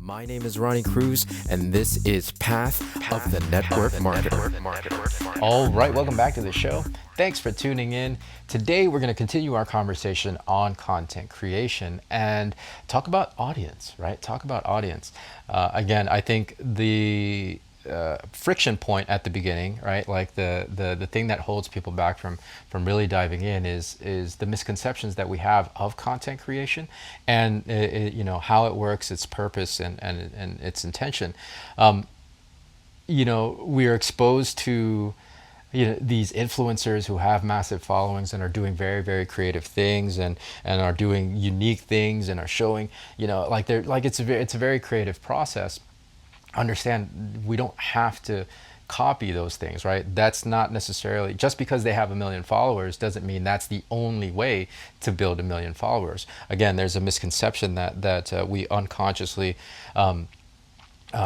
My name is Ronnie Cruz, and this is Path of the Network Marketer. All right, welcome back to the show. Thanks for tuning in. Today, we're going to continue our conversation on content creation and talk about audience, right? Talk about audience. Again, I think the friction point at the beginning, right? Like the thing that holds people back from really diving in is the misconceptions that we have of content creation and how it works, its purpose and its intention. We are exposed to these influencers who have massive followings and are doing very, very creative things and are doing unique things and are showing, like they're like it's a very creative process. Understand, we don't have to copy those things, right? That's not necessarily, just because they have 1 million followers doesn't mean that's the only way to build 1 million followers. Again, there's a misconception that we unconsciously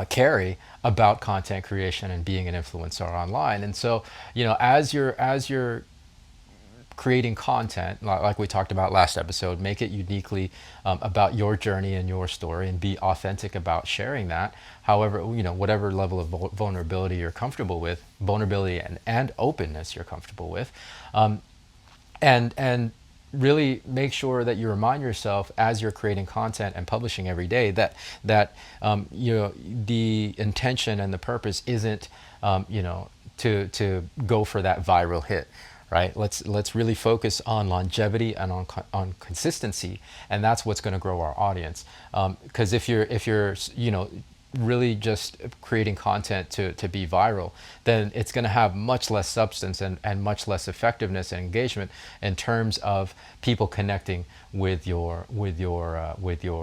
carry about content creation and being an influencer online. And so, as you're creating content, like we talked about last episode, make it uniquely about your journey and your story, and be authentic about sharing that. However, whatever level of vulnerability you're comfortable with, vulnerability and openness you're comfortable with, and really make sure that you remind yourself as you're creating content and publishing every day that the intention and the purpose isn't to go for that viral hit, right? Let's really focus on longevity and on consistency, and that's what's going to grow our audience. Because if you're really just creating content to be viral, then it's going to have much less substance and much less effectiveness and engagement in terms of people connecting with your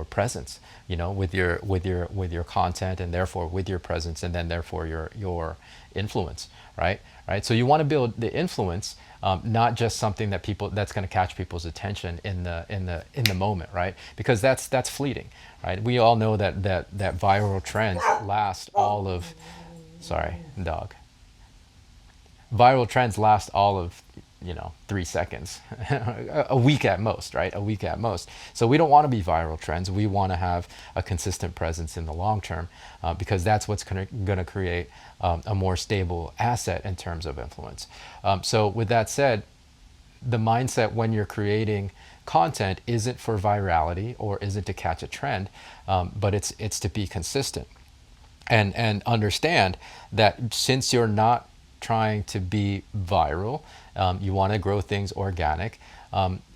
presence, with your content, and therefore with your presence, and then therefore your influence, right? So you want to build the influence, not just something that's going to catch people's attention in the moment, right? Because that's fleeting, right? We all know that viral trends last all of, sorry, dog. Viral trends last all of 3 seconds, a week at most, right? A week at most. So we don't want to be viral trends. We want to have a consistent presence in the long term, because that's what's going to create a more stable asset in terms of influence. So with that said, the mindset when you're creating content isn't for virality or isn't to catch a trend, but it's to be consistent, and understand that since you're not trying to be viral, you want to grow things organic.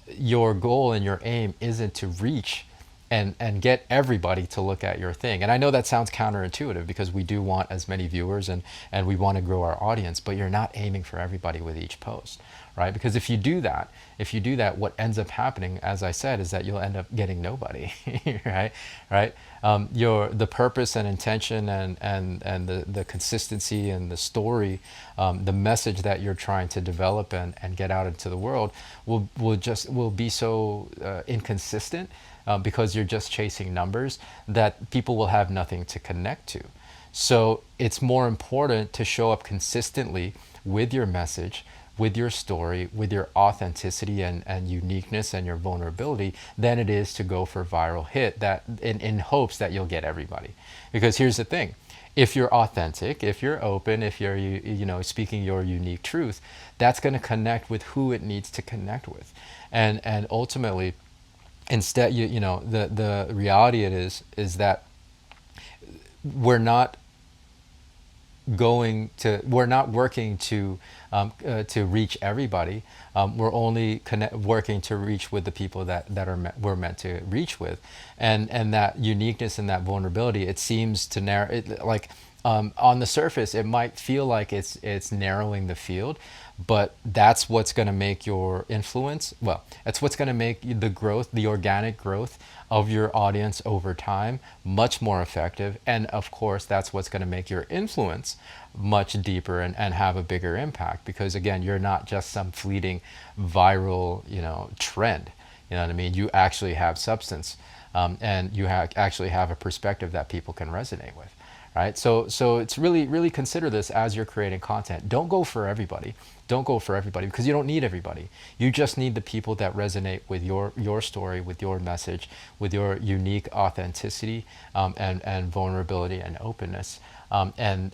Your goal and your aim isn't to reach and get everybody to look at your thing. And I know that sounds counterintuitive, because we do want as many viewers and we want to grow our audience, but you're not aiming for everybody with each post, right? Because if you do that, what ends up happening, as I said, is that you'll end up getting nobody, right? The purpose and intention and the consistency and the story, the message that you're trying to develop and get out into the world will be so inconsistent, because you're just chasing numbers, that people will have nothing to connect to. So it's more important to show up consistently with your message, with your story, with your authenticity and uniqueness and your vulnerability, than it is to go for viral hit that in hopes that you'll get everybody. Because here's the thing: if you're authentic, if you're open, if you're speaking your unique truth, that's going to connect with who it needs to connect with, and ultimately, instead, the reality is that we're not working to reach everybody. We're only working to reach with the people that we're meant to reach with, and that uniqueness and that vulnerability. It seems to narrow it, like on the surface, it might feel like it's narrowing the field, but that's what's going to make your influence. Well, that's what's going to make the organic growth of your audience over time much more effective. And of course, that's what's going to make your influence much deeper and have a bigger impact, because again, you're not just some fleeting viral, trend. You know what I mean? You actually have substance. and you actually have a perspective that people can resonate with. Right, so it's really consider this as you're creating content. Don't go for everybody. Don't go for everybody, because you don't need everybody. You just need the people that resonate with your story, with your message, with your unique authenticity, and vulnerability and openness. And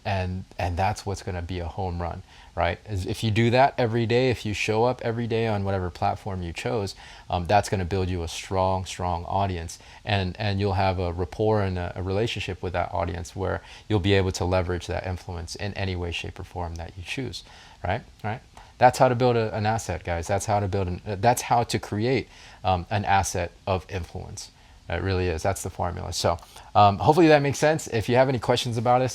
that's what's going to be a home run, right? If you do that every day, if you show up every day on whatever platform you chose, that's going to build you a strong audience, and you'll have a rapport and a relationship with that audience where you'll be able to leverage that influence in any way, shape, or form that you choose, right? Right. That's how to build an asset, guys. That's how to that's how to create an asset of influence. It really is. That's the formula. So hopefully that makes sense. If you have any questions about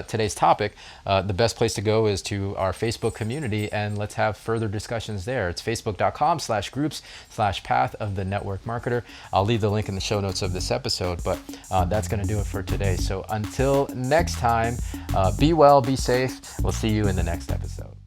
today's topic, the best place to go is to our Facebook community, and let's have further discussions there. It's facebook.com/groups/path of the network marketer. I'll leave the link in the show notes of this episode, but that's going to do it for today. So until next time, be well, be safe. We'll see you in the next episode.